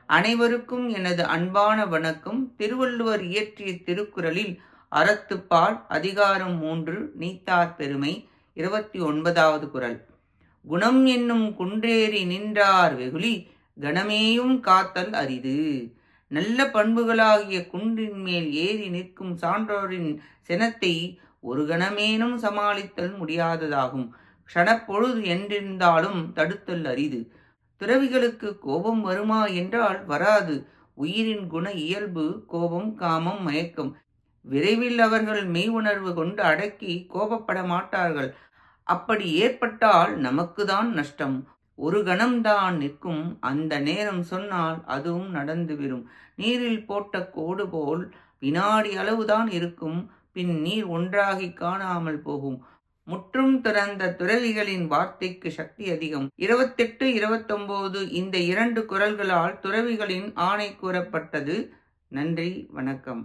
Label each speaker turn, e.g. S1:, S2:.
S1: அனைவருக்கும் எனது அன்பான வணக்கம். திருவள்ளுவர் இயற்றிய திருக்குறளில் அறத்துப்பால் அதிகாரம் 3 நீத்தார் பெருமை 29வது குறள். குணம் என்னும் குன்றேறி நின்றார் வெகுளி கணமேயும் காத்தல் அரிது. நல்ல பண்புகளாகிய குன்றின் மேல் ஏறி நிற்கும் சான்றோரின் சினத்தை ஒரு கணமேனும் சமாளித்தல் முடியாததாகும். க்ஷணப்பொழுது என்றிருந்தாலும் தடுத்தல் அரிது. துறவிகளுக்கு கோபம் வருமா என்றால் வராது. உயிரின் குண இயல்பு கோபம், காமம், மயக்கம். விரைவில் அவர்கள் மெய் உணர்வு கொண்டு அடக்கி கோபப்பட மாட்டார்கள். அப்படி ஏற்பட்டால் நமக்குதான் நஷ்டம். ஒரு கணம்தான் நிற்கும். அந்த நேரம் சொன்னால் அதுவும் நடந்துவிடும். நீரில் போட்ட கோடு போல் வினாடி அளவுதான் இருக்கும். பின் நீர் ஒன்றாகி காணாமல் போகும். முற்றும் துறந்த துறவிகளின் வார்த்தைக்கு சக்தி அதிகம். 28, 29 இந்த 2 குறள்களால் துறவிகளின் ஆணை கூறப்பட்டது. நன்றி, வணக்கம்.